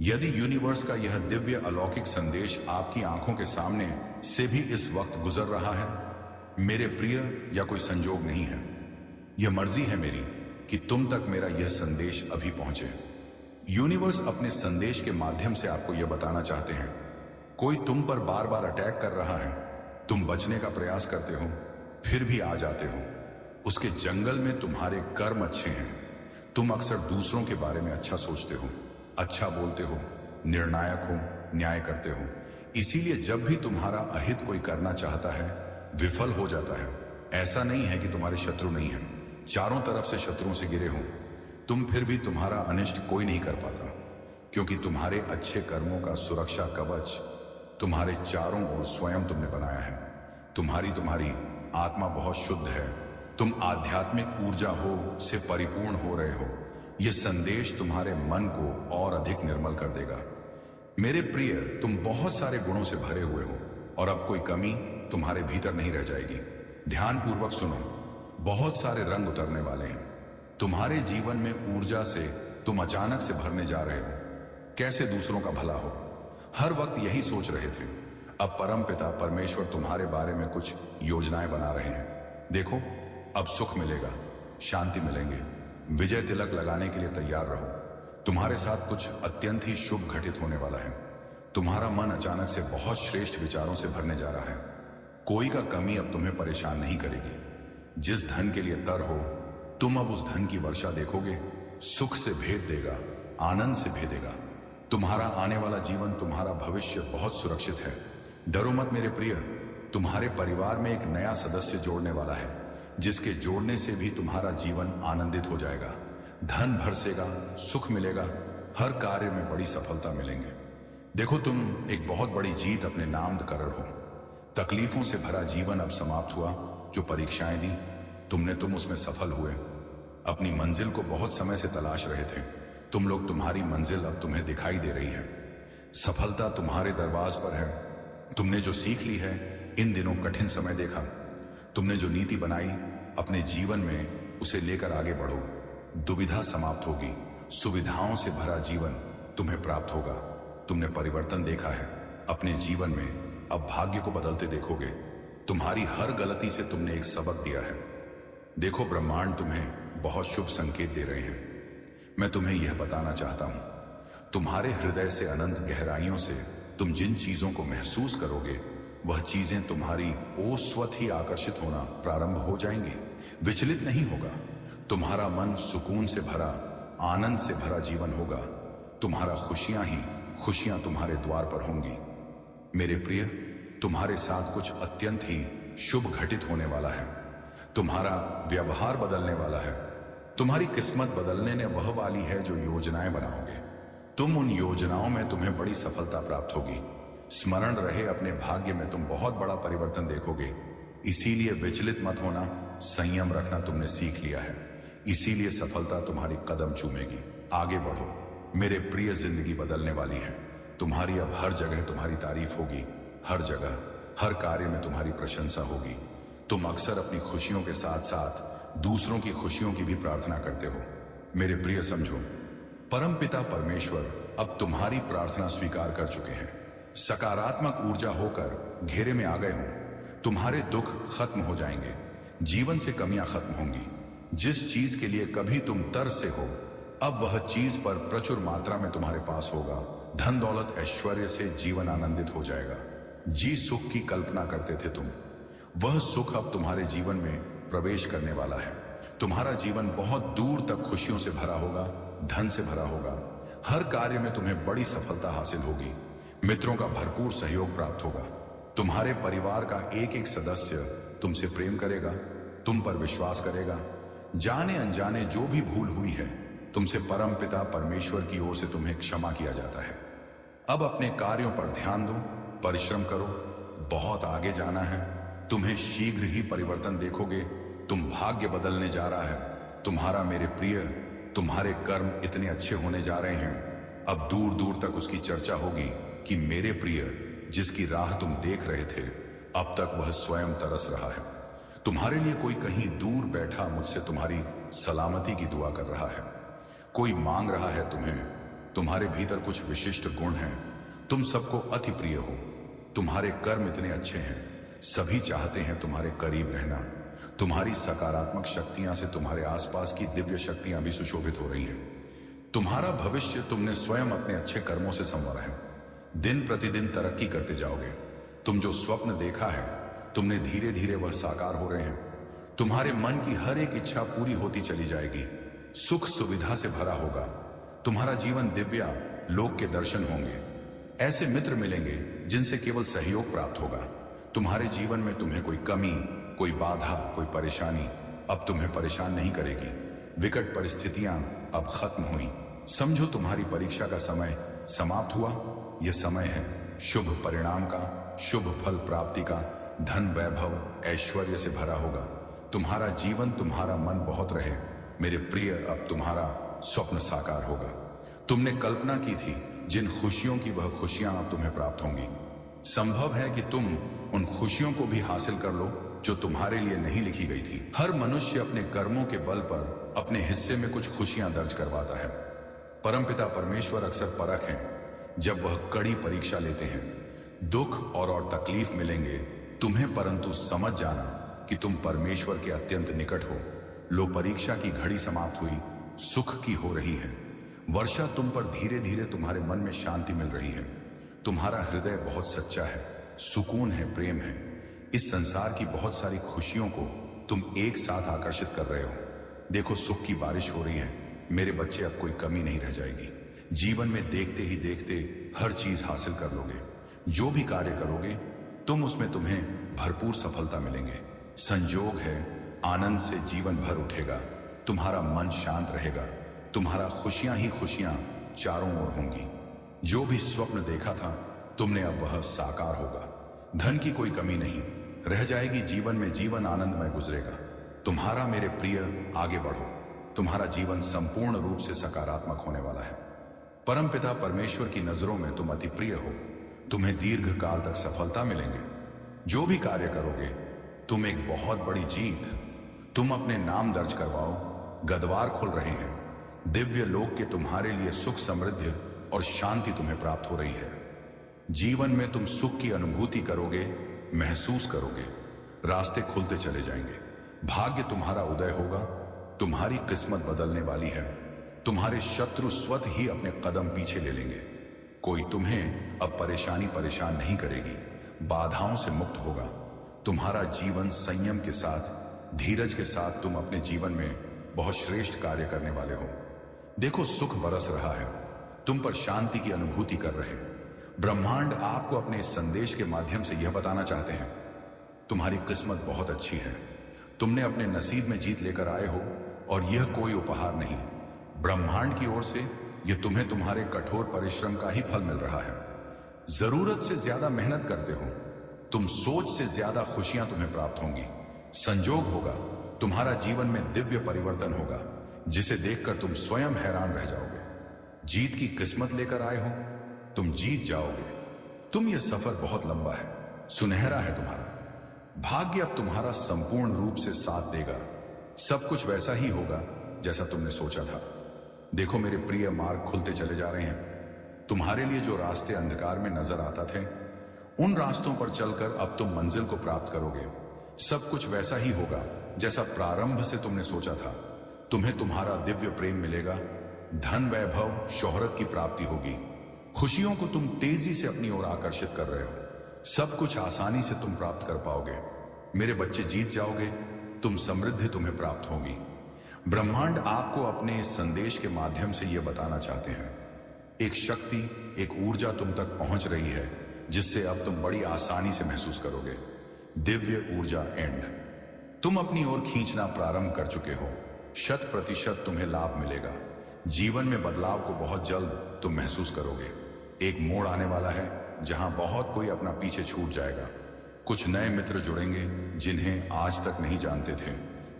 यदि यूनिवर्स का यह दिव्य अलौकिक संदेश आपकी आंखों के सामने से भी इस वक्त गुजर रहा है, मेरे प्रिय, या कोई संजोग नहीं है, यह मर्जी है मेरी कि तुम तक मेरा यह संदेश अभी पहुंचे। यूनिवर्स अपने संदेश के माध्यम से आपको यह बताना चाहते हैं, कोई तुम पर बार बार अटैक कर रहा है, तुम बचने का प्रयास करते हो फिर भी आ जाते हो। उसके जंगल में तुम्हारे कर्म अच्छे हैं, तुम अक्सर दूसरों के बारे में अच्छा सोचते हो, अच्छा बोलते हो, निर्णायक हो, न्याय करते हो। इसीलिए जब भी तुम्हारा अहित कोई करना चाहता है विफल हो जाता है। ऐसा नहीं है कि तुम्हारे शत्रु नहीं है, चारों तरफ से शत्रुओं से घिरे हो तुम, फिर भी तुम्हारा अनिष्ट कोई नहीं कर पाता, क्योंकि तुम्हारे अच्छे कर्मों का सुरक्षा कवच तुम्हारे चारों ओर स्वयं तुमने बनाया है। तुम्हारी आत्मा बहुत शुद्ध है, तुम आध्यात्मिक ऊर्जा हो से परिपूर्ण हो रहे हो। यह संदेश तुम्हारे मन को और अधिक निर्मल कर देगा। मेरे प्रिय, तुम बहुत सारे गुणों से भरे हुए हो और अब कोई कमी तुम्हारे भीतर नहीं रह जाएगी। ध्यान पूर्वक सुनो, बहुत सारे रंग उतरने वाले हैं। तुम्हारे जीवन में ऊर्जा से तुम अचानक से भरने जा रहे हो। कैसे दूसरों का भला हो, हर वक्त यही सोच रहे थे। अब परमपिता परमेश्वर तुम्हारे बारे में कुछ योजनाएं बना रहे हैं। देखो, अब सुख मिलेगा, शांति मिलेंगे। विजय तिलक लगाने के लिए तैयार रहो। तुम्हारे साथ कुछ अत्यंत ही शुभ घटित होने वाला है। तुम्हारा मन अचानक से बहुत श्रेष्ठ विचारों से भरने जा रहा है। कोई का कमी अब तुम्हें परेशान नहीं करेगी। जिस धन के लिए तर हो, तुम अब उस धन की वर्षा देखोगे। सुख से भेद देगा, आनंद से भेदेगा। तुम्हारा आने वाला जीवन, तुम्हारा भविष्य बहुत सुरक्षित है। डरो मत मेरे प्रिय, तुम्हारे परिवार में एक नया सदस्य जोड़ने वाला है, जिसके जोड़ने से भी तुम्हारा जीवन आनंदित हो जाएगा। धन बरसेगा, सुख मिलेगा, हर कार्य में बड़ी सफलता मिलेंगे। देखो, तुम एक बहुत बड़ी जीत अपने नाम कर हो। तकलीफों से भरा जीवन अब समाप्त हुआ। जो परीक्षाएं दी तुम उसमें सफल हुए। अपनी मंजिल को बहुत समय से तलाश रहे थे तुम्हारी मंजिल अब तुम्हें दिखाई दे रही है। सफलता तुम्हारे दरवाज पर है। तुमने जो सीख ली है, इन दिनों कठिन समय देखा, तुमने जो नीति बनाई, अपने जीवन में उसे लेकर आगे बढ़ो। दुविधा समाप्त होगी, सुविधाओं से भरा जीवन तुम्हें प्राप्त होगा। तुमने परिवर्तन देखा है अपने जीवन में, अब भाग्य को बदलते देखोगे। तुम्हारी हर गलती से तुमने एक सबक दिया है। देखो, ब्रह्मांड तुम्हें बहुत शुभ संकेत दे रहे हैं। मैं तुम्हें यह बताना चाहता हूं, तुम्हारे हृदय से अनंत गहराइयों से तुम जिन चीजों को महसूस करोगे, वह चीजें तुम्हारी ओर स्वतः ही आकर्षित होना प्रारंभ हो जाएंगी। विचलित नहीं होगा। तुम्हारा मन सुकून से भरा, आनंद से भरा जीवन होगा। तुम्हारा खुशियां तुम्हारे द्वार पर होंगी। मेरे प्रिय, तुम्हारे साथ कुछ अत्यंत ही शुभ घटित होने वाला है। तुम्हारा व्यवहार बदलने वाला है। तुम्हारी किस्मत बदलने ने वह वाली है जो योजनाएं बनाओगे। तुम उन योजनाओं में तुम्हें बड़ी सफलता प्राप्त होगी। स्मरण रहे, अपने भाग्य में तुम बहुत बड़ा परिवर्तन देखोगे। इसीलिए विचलित मत होना, संयम रखना तुमने सीख लिया है। इसीलिए सफलता तुम्हारी कदम चूमेगी। आगे बढ़ो मेरे प्रिय, जिंदगी बदलने वाली है। तुम्हारी अब हर जगह तुम्हारी तारीफ होगी, हर जगह, हर कार्य में तुम्हारी प्रशंसा होगी। तुम अक्सर अपनी खुशियों के साथ साथ दूसरों की खुशियों की भी प्रार्थना करते हो। मेरे प्रिय, समझो, परमपिता परमेश्वर अब तुम्हारी प्रार्थना स्वीकार कर चुके हैं। सकारात्मक ऊर्जा होकर घेरे में आ गए हो। तुम्हारे दुख खत्म हो जाएंगे, जीवन से कमियां खत्म होंगी। जिस चीज के लिए कभी तुम तरसे हो, अब वह चीज पर प्रचुर मात्रा में तुम्हारे पास होगा। धन दौलत ऐश्वर्य से जीवन आनंदित हो जाएगा। जी सुख की कल्पना करते थे तुम, वह सुख अब तुम्हारे जीवन में प्रवेश करने वाला है। तुम्हारा जीवन बहुत दूर तक खुशियों से भरा होगा, धन से भरा होगा। हर कार्य में तुम्हें बड़ी सफलता हासिल होगी। मित्रों का भरपूर सहयोग प्राप्त होगा। तुम्हारे परिवार का एक एक सदस्य तुमसे प्रेम करेगा, तुम पर विश्वास करेगा। जाने अनजाने जो भी भूल हुई है, तुमसे परम पिता परमेश्वर की ओर से तुम्हें क्षमा किया जाता है। अब अपने कार्यों पर ध्यान दो, परिश्रम करो, बहुत आगे जाना है। तुम्हें शीघ्र ही परिवर्तन देखोगे। तुम भाग्य बदलने जा रहा है तुम्हारा। मेरे प्रिय, तुम्हारे कर्म इतने अच्छे होने जा रहे हैं, अब दूर दूर तक उसकी चर्चा होगी कि मेरे प्रिय, जिसकी राह तुम देख रहे थे, अब तक वह स्वयं तरस रहा है। तुम्हारे लिए कोई कहीं दूर बैठा मुझसे तुम्हारी सलामती की दुआ कर रहा है। कोई मांग रहा है तुम्हें तुम्हारे भीतर कुछ विशिष्ट गुण हैं। तुम सबको अति प्रिय हो। तुम्हारे कर्म इतने अच्छे हैं, सभी चाहते हैं तुम्हारे करीब रहना। तुम्हारी सकारात्मक शक्तियां से तुम्हारे आसपास की दिव्य शक्तियां भी सुशोभित हो रही हैं। तुम्हारा भविष्य तुमने स्वयं अपने अच्छे कर्मों से संवारा है। दिन प्रतिदिन तरक्की करते जाओगे। तुम जो स्वप्न देखा है, तुमने धीरे धीरे वह साकार हो रहे हैं। तुम्हारे मन की हर एक इच्छा पूरी होती चली जाएगी। सुख सुविधा से भरा होगा। तुम्हारा जीवन दिव्या लोक के दर्शन होंगे। ऐसे मित्र मिलेंगे जिनसे केवल सहयोग प्राप्त होगा। तुम्हारे जीवन में तुम्हें कोई कमी, कोई बाधा, कोई परेशानी अब तुम्हें परेशान नहीं करेगी। विकट परिस्थितियां अब खत्म हुई। समझो तुम्हारी परीक्षा का समय समाप्त हुआ। यह समय है शुभ परिणाम का, शुभ फल प्राप्ति का। धन वैभव ऐश्वर्य से भरा होगा। तुम्हारा जीवन, तुम्हारा मन बहुत रहे। मेरे प्रिय, अब तुम्हारा स्वप्न साकार होगा। तुमने कल्पना की थी जिन खुशियों की, वह खुशियां अब तुम्हें प्राप्त होंगी। संभव है कि तुम उन खुशियों को भी हासिल कर लो जो तुम्हारे लिए नहीं लिखी गई थी। हर मनुष्य अपने कर्मों के बल पर अपने हिस्से में कुछ खुशियां दर्ज करवाता है। परमपिता परमेश्वर अक्सर परख हैं जब वह कड़ी परीक्षा लेते हैं। दुख और तकलीफ मिलेंगे तुम्हें, परंतु समझ जाना कि तुम परमेश्वर के अत्यंत निकट हो। लो, परीक्षा की घड़ी समाप्त हुई, सुख की हो रही है वर्षा। तुम पर धीरे धीरे तुम्हारे मन में शांति मिल रही है। तुम्हारा हृदय बहुत सच्चा है, सुकून है, प्रेम है। इस संसार की बहुत सारी खुशियों को तुम एक साथ आकर्षित कर रहे हो। देखो, सुख की बारिश हो रही है। मेरे बच्चे, अब कोई कमी नहीं रह जाएगी। जीवन में देखते ही देखते हर चीज हासिल कर लोगे। जो भी कार्य करोगे तुम, उसमें तुम्हें भरपूर सफलता मिलेंगे। संजोग है, आनंद से जीवन भर उठेगा। तुम्हारा मन शांत रहेगा। तुम्हारा खुशियां ही खुशियां चारों ओर होंगी। जो भी स्वप्न देखा था तुमने, अब वह साकार होगा। धन की कोई कमी नहीं रह जाएगी। जीवन में जीवन आनंदमय गुजरेगा। तुम्हारा मेरे प्रिय, आगे बढ़ो। तुम्हारा जीवन संपूर्ण रूप से सकारात्मक होने वाला है। परमपिता परमेश्वर की नजरों में तुम अति प्रिय हो। तुम्हें दीर्घ काल तक सफलता मिलेंगे। जो भी कार्य करोगे तुम, एक बहुत बड़ी जीत तुम अपने नाम दर्ज करवाओ। गद्वार खुल रहे हैं। दिव्य लोक के तुम्हारे लिए सुख, समृद्धि और शांति तुम्हें प्राप्त हो रही है। जीवन में तुम सुख की अनुभूति करोगे, महसूस करोगे। रास्ते खुलते चले जाएंगे। भाग्य तुम्हारा उदय होगा। तुम्हारी किस्मत बदलने वाली है। तुम्हारे शत्रु स्वतः ही अपने कदम पीछे ले लेंगे। कोई तुम्हें अब परेशान नहीं करेगी। बाधाओं से मुक्त होगा। तुम्हारा जीवन संयम के साथ, धीरज के साथ तुम अपने जीवन में बहुत श्रेष्ठ कार्य करने वाले हो। देखो, सुख बरस रहा है। तुम पर शांति की अनुभूति कर रहे। ब्रह्मांड आपको अपने इस संदेश के माध्यम से यह बताना चाहते हैं, तुम्हारी किस्मत बहुत अच्छी है। तुमने अपने नसीब में जीत लेकर आए हो और यह कोई उपहार नहीं, ब्रह्मांड की ओर से यह तुम्हें तुम्हारे कठोर परिश्रम का ही फल मिल रहा है। जरूरत से ज्यादा मेहनत करते हो तुम, सोच से ज्यादा खुशियां तुम्हें प्राप्त होंगी। संजोग होगा, तुम्हारा जीवन में दिव्य परिवर्तन होगा जिसे देखकर तुम स्वयं हैरान रह जाओगे। जीत की किस्मत लेकर आए हो, तुम जीत जाओगे। तुम, यह सफर बहुत लंबा है, सुनहरा है तुम्हारा। भाग्य अब तुम्हारा संपूर्ण रूप से साथ देगा। सब कुछ वैसा ही होगा जैसा तुमने सोचा था। देखो मेरे प्रिय, मार्ग खुलते चले जा रहे हैं। तुम्हारे लिए जो रास्ते अंधकार में नजर आता थे, उन रास्तों पर चलकर अब तुम मंजिल को प्राप्त करोगे। सब कुछ वैसा ही होगा जैसा प्रारंभ से तुमने सोचा था। तुम्हें तुम्हारा दिव्य प्रेम मिलेगा। धन, वैभव, शोहरत की प्राप्ति होगी। खुशियों को तुम तेजी से अपनी ओर आकर्षित कर रहे हो। सब कुछ आसानी से तुम प्राप्त कर पाओगे। मेरे बच्चे, जीत जाओगे। तुम, समृद्धि तुम्हें प्राप्त होगी। ब्रह्मांड आपको अपने इस संदेश के माध्यम से यह बताना चाहते हैं, एक शक्ति, एक ऊर्जा तुम तक पहुंच रही है जिससे अब तुम बड़ी आसानी से महसूस करोगे। दिव्य ऊर्जा एंड तुम अपनी ओर खींचना प्रारंभ कर चुके हो। 100% तुम्हें लाभ मिलेगा। जीवन में बदलाव को बहुत जल्द तुम महसूस करोगे। एक मोड़ आने वाला है जहां बहुत कोई अपना पीछे छूट जाएगा। कुछ नए मित्र जुड़ेंगे जिन्हें आज तक नहीं जानते थे,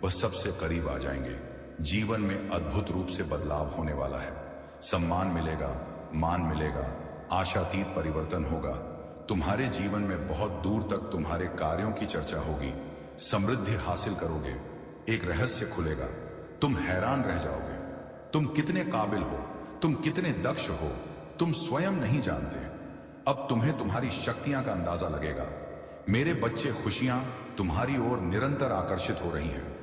वह सबसे करीब आ जाएंगे। जीवन में अद्भुत रूप से बदलाव होने वाला है। सम्मान मिलेगा, मान मिलेगा, आशातीत परिवर्तन होगा। तुम्हारे जीवन में बहुत दूर तक तुम्हारे कार्यों की चर्चा होगी। समृद्धि हासिल करोगे। एक रहस्य खुलेगा, तुम हैरान रह जाओगे। तुम कितने काबिल हो, तुम कितने दक्ष हो तुम स्वयं नहीं जानते। अब तुम्हें तुम्हारी शक्तियां का अंदाजा लगेगा। मेरे बच्चे, खुशियां तुम्हारी ओर निरंतर आकर्षित हो रही हैं।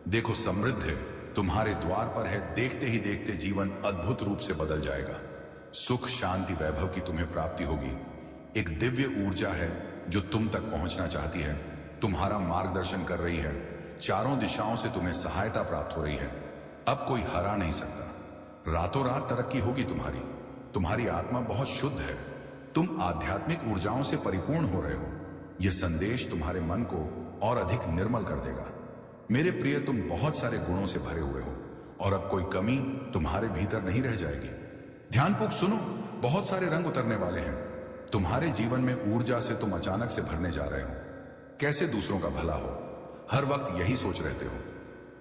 देखो, समृद्धि तुम्हारे द्वार पर है। देखते ही देखते जीवन अद्भुत रूप से बदल जाएगा। सुख, शांति, वैभव की तुम्हें प्राप्ति होगी। एक दिव्य ऊर्जा है जो तुम तक पहुंचना चाहती है, तुम्हारा मार्गदर्शन कर रही है। चारों दिशाओं से तुम्हें सहायता प्राप्त हो रही है। अब कोई हरा नहीं सकता। रातों रात तरक्की होगी तुम्हारी। तुम्हारी आत्मा बहुत शुद्ध है। तुम आध्यात्मिक ऊर्जाओं से परिपूर्ण हो रहे हो। यह संदेश तुम्हारे मन को और अधिक निर्मल कर देगा। मेरे प्रिय, तुम बहुत सारे गुणों से भरे हुए हो और अब कोई कमी तुम्हारे भीतर नहीं रह जाएगी। ध्यानपूर्वक सुनो, बहुत सारे रंग उतरने वाले हैं। तुम्हारे जीवन में ऊर्जा से तुम अचानक से भरने जा रहे हो। कैसे दूसरों का भला हो, हर वक्त यही सोच रहते हो।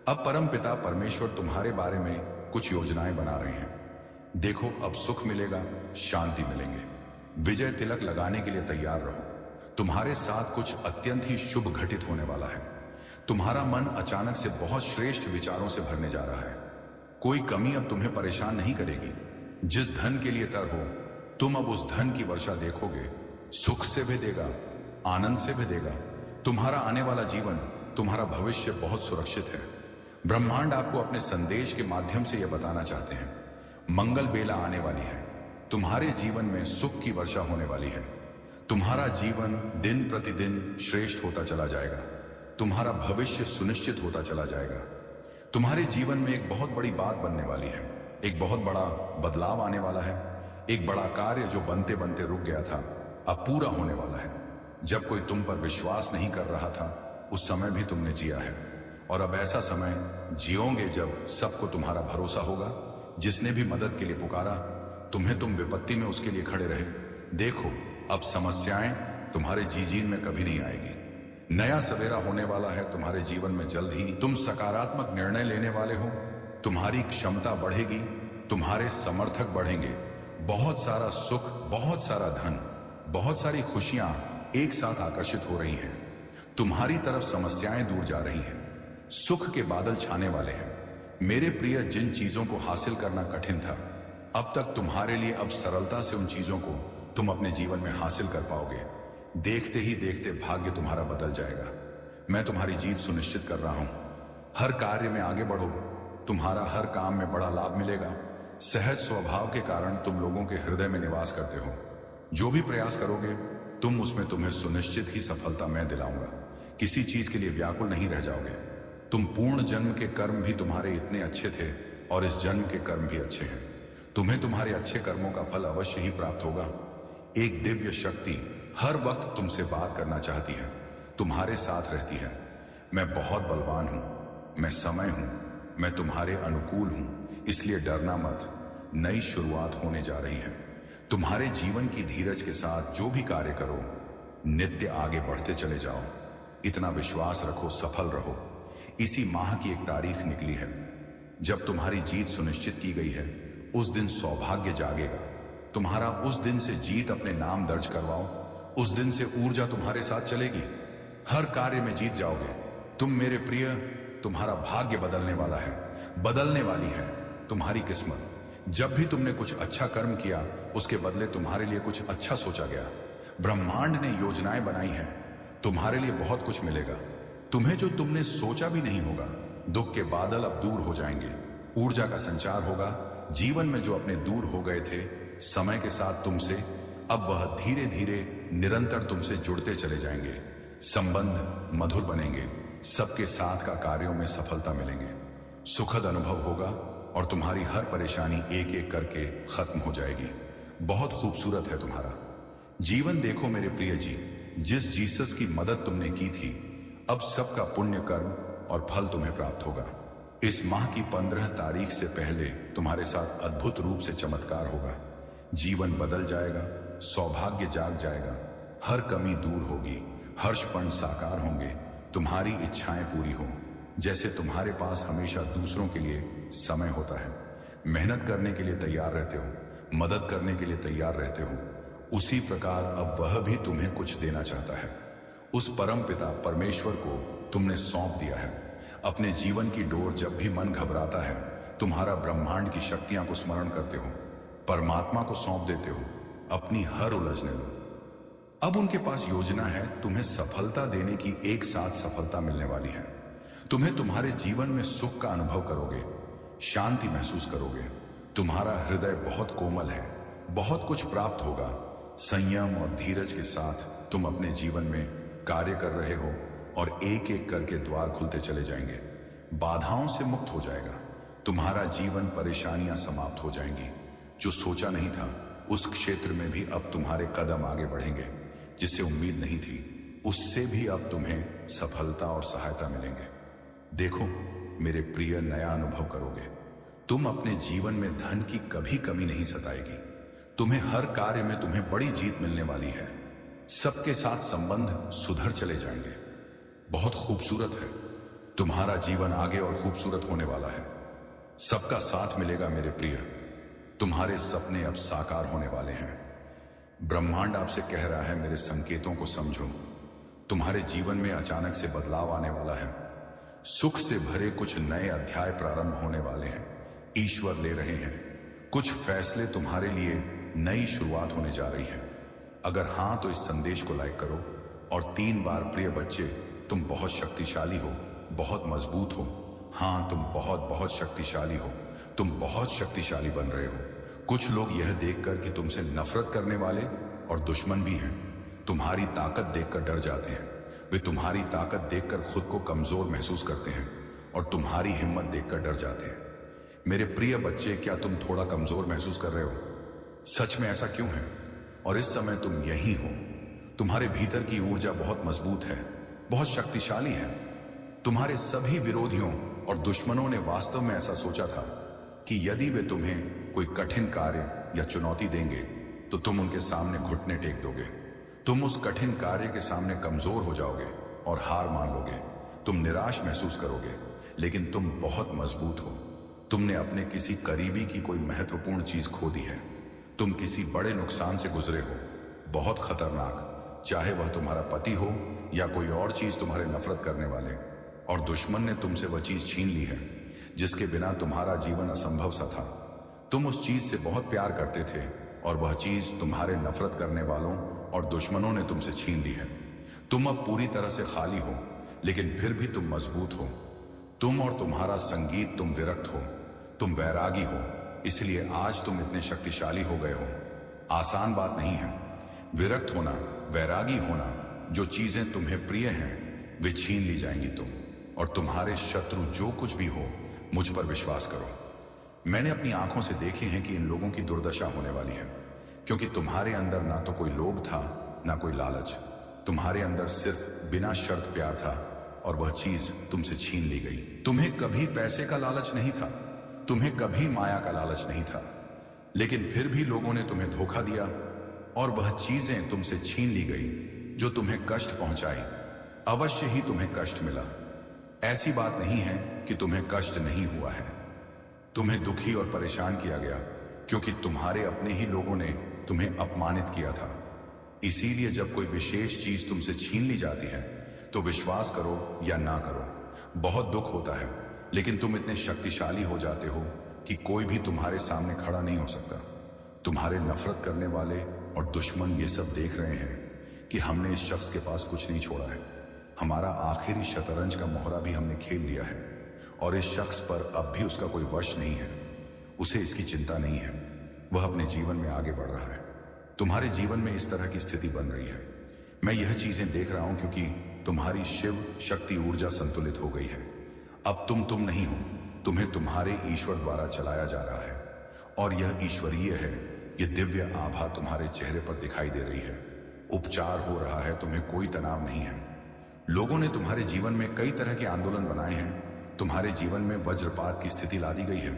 अब परम पिता परमेश्वर तुम्हारे बारे में कुछ योजनाएं बना रहे हैं। देखो, अब सुख मिलेगा, शांति मिलेंगे। विजय तिलक लगाने के लिए तैयार रहो। तुम्हारे साथ कुछ अत्यंत ही शुभ घटित होने वाला है। तुम्हारा मन अचानक से बहुत श्रेष्ठ विचारों से भरने जा रहा है। कोई कमी अब तुम्हें परेशान नहीं करेगी। जिस धन के लिए तर हो, तुम अब उस धन की वर्षा देखोगे। सुख से भी देगा, आनंद से भी देगा। तुम्हारा आने वाला जीवन, तुम्हारा भविष्य बहुत सुरक्षित है। ब्रह्मांड आपको अपने संदेश के माध्यम से यह बताना चाहते हैं, मंगल बेला आने वाली है। तुम्हारे जीवन में सुख की वर्षा होने वाली है। तुम्हारा जीवन दिन प्रतिदिन श्रेष्ठ होता चला जाएगा। तुम्हारा भविष्य सुनिश्चित होता चला जाएगा। तुम्हारे जीवन में एक बहुत बड़ी बात बनने वाली है। एक बहुत बड़ा बदलाव आने वाला है। एक बड़ा कार्य जो बनते बनते रुक गया था, अब पूरा होने वाला है। जब कोई तुम पर विश्वास नहीं कर रहा था, उस समय भी तुमने जिया है। और अब ऐसा समय जियोगे जब सबको तुम्हारा भरोसा होगा। जिसने भी मदद के लिए पुकारा, तुम्हें तुम विपत्ति में उसके लिए खड़े रहे। देखो, अब समस्याएं तुम्हारे जीवन में कभी नहीं आएगी। नया सवेरा होने वाला है तुम्हारे जीवन में। जल्द ही तुम सकारात्मक निर्णय लेने वाले हो। तुम्हारी क्षमता बढ़ेगी, तुम्हारे समर्थक बढ़ेंगे। बहुत सारा सुख, बहुत सारा धन, बहुत सारी खुशियां एक साथ आकर्षित हो रही हैं। तुम्हारी तरफ समस्याएं दूर जा रही हैं। सुख के बादल छाने वाले हैं। मेरे प्रिय, जिन चीजों को हासिल करना कठिन था, अब तक तुम्हारे लिए अब सरलता से उन चीजों को तुम अपने जीवन में हासिल कर पाओगे। देखते ही देखते भाग्य तुम्हारा बदल जाएगा। मैं तुम्हारी जीत सुनिश्चित कर रहा हूं। हर कार्य में आगे बढ़ो। तुम्हारा हर काम में बड़ा लाभ मिलेगा। सहज स्वभाव के कारण तुम लोगों के हृदय में निवास करते हो। जो भी प्रयास करोगे तुम उसमें तुम्हें सुनिश्चित ही सफलता मैं दिलाऊंगा। किसी चीज के लिए व्याकुल नहीं रह जाओगे। तुम पूर्ण जन्म के कर्म भी तुम्हारे इतने अच्छे थे और इस जन्म के कर्म भी अच्छे हैं। तुम्हें तुम्हारे अच्छे कर्मों का फल अवश्य ही प्राप्त होगा। एक दिव्य शक्ति हर वक्त तुमसे बात करना चाहती है, तुम्हारे साथ रहती है। मैं बहुत बलवान हूं, मैं समय हूं, मैं तुम्हारे अनुकूल हूं, इसलिए डरना मत। नई शुरुआत होने जा रही है। तुम्हारे जीवन की धीरज के साथ जो भी कार्य करो, नित्य आगे बढ़ते चले जाओ। इतना विश्वास रखो, सफल रहो। इसी माह की एक तारीख निकली है जब तुम्हारी जीत सुनिश्चित की गई है। उस दिन सौभाग्य जागेगा। तुम्हारा उस दिन से जीत अपने नाम दर्ज करवाओ। उस दिन से ऊर्जा तुम्हारे साथ चलेगी। हर कार्य में जीत जाओगे। तुम मेरे प्रिय, तुम्हारा भाग्य बदलने वाला है, बदलने वाली है तुम्हारी किस्मत। जब भी तुमने कुछ अच्छा कर्म किया, उसके बदले तुम्हारे लिए कुछ अच्छा सोचा गया। ब्रह्मांड ने योजनाएं बनाई हैं। तुम्हारे लिए बहुत कुछ मिलेगा, तुम्हें जो तुमने सोचा भी नहीं होगा। दुख के बादल अब दूर हो जाएंगे। ऊर्जा का संचार होगा। जीवन में जो अपने दूर हो गए थे, समय के साथ तुमसे, अब वह धीरे धीरे निरंतर तुमसे जुड़ते चले जाएंगे। संबंध मधुर बनेंगे। सबके साथ का कार्यों में सफलता मिलेंगे। सुखद अनुभव होगा और तुम्हारी हर परेशानी एक एक करके खत्म हो जाएगी। बहुत खूबसूरत है तुम्हारा जीवन। देखो मेरे प्रिय जी, जिस जीसस की मदद तुमने की थी, अब सबका पुण्य कर्म और फल तुम्हें प्राप्त होगा। इस माह की 15 तारीख से पहले तुम्हारे साथ अद्भुत रूप से चमत्कार होगा। जीवन बदल जाएगा, सौभाग्य जाग जाएगा, हर कमी दूर होगी, हर्षपण साकार होंगे, तुम्हारी इच्छाएं पूरी हो। जैसे तुम्हारे पास हमेशा दूसरों के लिए समय होता है, मेहनत करने के लिए तैयार रहते हो, मदद करने के लिए तैयार रहते हो, उसी प्रकार अब वह भी तुम्हें कुछ देना चाहता है। उस परम पिता परमेश्वर को तुमने सौंप दिया है। अपने जीवन की डोर जब भी मन घबराता है, तुम्हारा ब्रह्मांड की शक्तियां को स्मरण करते हो। परमात्मा को सौंप देते हो अपनी हर उलझने लो। अब उनके पास योजना है तुम्हें सफलता देने की। एक साथ सफलता मिलने वाली है। तुम्हें तुम्हारे जीवन में सुख का अनुभव करोगे, शांति महसूस करोगे। तुम्हारा हृदय बहुत कोमल है, बहुत कुछ प्राप्त होगा। संयम और धीरज के साथ तुम अपने जीवन में कार्य कर रहे हो और एक एक करके द्वार खुलते चले जाएंगे। बाधाओं से मुक्त हो जाएगा तुम्हारा जीवन, परेशानियां समाप्त हो जाएंगी। जो सोचा नहीं था उस क्षेत्र में भी अब तुम्हारे कदम आगे बढ़ेंगे। जिससे उम्मीद नहीं थी उससे भी अब तुम्हें सफलता और सहायता मिलेंगे। देखो मेरे प्रिय, नया अनुभव करोगे। तुम अपने जीवन में धन की कभी कमी नहीं सताएगी। तुम्हें हर कार्य में तुम्हें बड़ी जीत मिलने वाली है। सबके साथ संबंध सुधर चले जाएंगे। बहुत खूबसूरत है तुम्हारा जीवन, आगे और खूबसूरत होने वाला है। सबका साथ मिलेगा मेरे प्रिय। तुम्हारे सपने अब साकार होने वाले हैं। ब्रह्मांड आपसे कह रहा है मेरे संकेतों को समझो। तुम्हारे जीवन में अचानक से बदलाव आने वाला है। सुख से भरे कुछ नए अध्याय प्रारंभ होने वाले हैं। ईश्वर ले रहे हैं कुछ फैसले, तुम्हारे लिए नई शुरुआत होने जा रही है। अगर हां तो इस संदेश को लाइक करो और 3 बार प्रिय बच्चे तुम बहुत शक्तिशाली हो, बहुत मजबूत हो। हां, तुम बहुत बहुत शक्तिशाली हो। तुम बहुत शक्तिशाली बन रहे हो। कुछ लोग यह देखकर कि तुमसे नफरत करने वाले और दुश्मन भी हैं, तुम्हारी ताकत देखकर डर जाते हैं। वे तुम्हारी ताकत देखकर खुद को कमजोर महसूस करते हैं और तुम्हारी हिम्मत देखकर डर जाते हैं। मेरे प्रिय बच्चे, क्या तुम थोड़ा कमजोर महसूस कर रहे हो? सच में ऐसा क्यों है? और इस समय तुम यही हो। तुम्हारे भीतर की ऊर्जा बहुत मजबूत है, बहुत शक्तिशाली है। तुम्हारे सभी विरोधियों और दुश्मनों ने वास्तव में ऐसा सोचा था कि यदि वे तुम्हें कोई कठिन कार्य या चुनौती देंगे तो तुम उनके सामने घुटने टेक दोगे। तुम उस कठिन कार्य के सामने कमजोर हो जाओगे और हार मान लोगे। तुम निराश महसूस करोगे, लेकिन तुम बहुत मजबूत हो। तुमने अपने किसी करीबी की कोई महत्वपूर्ण चीज खो दी है। तुम किसी बड़े नुकसान से गुजरे हो, बहुत खतरनाक, चाहे वह तुम्हारा पति हो या कोई और चीज तुम्हारे नफरत करने वाले। और दुश्मन ने तुमसे वह चीज छीन ली है जिसके बिना तुम्हारा जीवन असंभव सा था। तुम उस चीज से बहुत प्यार करते थे और वह चीज तुम्हारे नफरत करने वालों और दुश्मनों ने तुमसे छीन ली है। तुम अब पूरी तरह से खाली हो, लेकिन फिर भी तुम मजबूत हो। तुम और तुम्हारा संगीत, तुम विरक्त हो, तुम वैरागी हो। इसलिए आज तुम इतने शक्तिशाली हो गए हो। आसान बात नहीं है विरक्त होना, वैरागी होना। जो चीजें तुम्हें प्रिय हैं वे छीन ली जाएंगी तुम और तुम्हारे शत्रु जो कुछ भी हो, मुझ पर विश्वास करो। मैंने अपनी आंखों से देखे हैं कि इन लोगों की दुर्दशा होने वाली है, क्योंकि तुम्हारे अंदर ना तो कोई लोभ था ना कोई लालच। तुम्हारे अंदर सिर्फ बिना शर्त प्यार था और वह चीज तुमसे छीन ली गई। तुम्हें कभी पैसे का लालच नहीं था, तुम्हें कभी माया का लालच नहीं था, लेकिन फिर भी लोगों ने तुम्हें धोखा दिया और वह चीजें तुमसे छीन ली गई जो तुम्हें कष्ट पहुंचाई। अवश्य ही तुम्हें कष्ट मिला। ऐसी बात नहीं है कि तुम्हें कष्ट नहीं हुआ है। तुम्हें दुखी और परेशान किया गया क्योंकि तुम्हारे अपने ही लोगों ने तुम्हें अपमानित किया था। इसीलिए जब कोई विशेष चीज तुमसे छीन ली जाती है तो विश्वास करो या ना करो, बहुत दुख होता है, लेकिन तुम इतने शक्तिशाली हो जाते हो कि कोई भी तुम्हारे सामने खड़ा नहीं हो सकता। तुम्हारे नफरत करने वाले और दुश्मन ये सब देख रहे हैं कि हमने इस शख्स के पास कुछ नहीं छोड़ा है। हमारा आखिरी शतरंज का मोहरा भी हमने खेल लिया है और इस शख्स पर अब भी उसका कोई वश नहीं है। उसे इसकी चिंता नहीं है, वह अपने जीवन में आगे बढ़ रहा है। तुम्हारे जीवन में इस तरह की स्थिति बन रही है। मैं यह चीजें देख रहा हूं क्योंकि तुम्हारी शिव शक्ति ऊर्जा संतुलित हो गई है। अब तुम नहीं हो, तुम्हें तुम्हारे ईश्वर द्वारा चलाया जा रहा है और यह ईश्वरीय है। यह दिव्य आभा तुम्हारे चेहरे पर दिखाई दे रही है। उपचार हो रहा है, तुम्हें कोई तनाव नहीं है। लोगों ने तुम्हारे जीवन में कई तरह के आंदोलन बनाए हैं। तुम्हारे जीवन में वज्रपात की स्थिति ला दी गई है।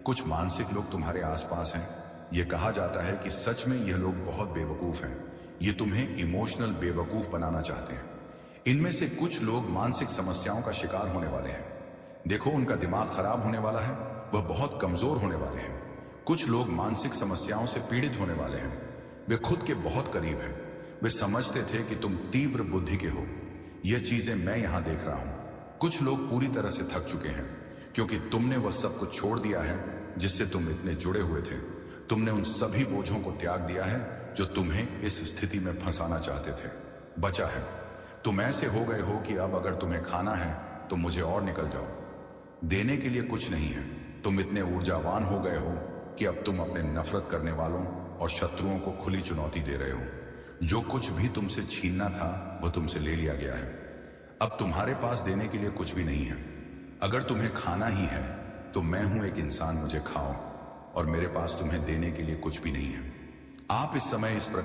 कुछ मानसिक लोग तुम्हारे आसपास हैं। यह कहा जाता है कि सच में यह लोग बहुत बेवकूफ हैं। ये तुम्हें इमोशनल बेवकूफ बनाना चाहते हैं। इनमें से कुछ लोग मानसिक समस्याओं का शिकार होने वाले हैं। देखो, उनका दिमाग खराब होने वाला है, वह बहुत कमजोर होने वाले हैं। कुछ लोग मानसिक समस्याओं से पीड़ित होने वाले हैं। वे खुद के बहुत करीब हैं। वे समझते थे कि तुम तीव्र बुद्धि के हो। यह चीजें मैं यहां देख रहा हूं। कुछ लोग पूरी तरह से थक चुके हैं क्योंकि तुमने वह सब कुछ छोड़ दिया है जिससे तुम इतने जुड़े हुए थे। तुमने उन सभी बोझों को त्याग दिया है जो तुम्हें इस स्थिति में फंसाना चाहते थे। बचा है, तुम ऐसे हो गए हो कि अब अगर तुम्हें खाना है तो मुझे और निकल जाओ। देने के लिए कुछ नहीं है। तुम इतने ऊर्जावान हो गए हो कि अब तुम अपने नफरत करने वालों और शत्रुओं को खुली चुनौती दे रहे हो। जो कुछ भी तुमसे छीनना था वो तुमसे ले लिया गया है। अब तुम्हारे पास देने के लिए कुछ भी नहीं है। अगर तुम्हें खाना ही है तो मैं हूं एक इंसान, मुझे खाओ, और मेरे पास तुम्हें देने के लिए कुछ भी नहीं है। आप इस समय इस प्रकार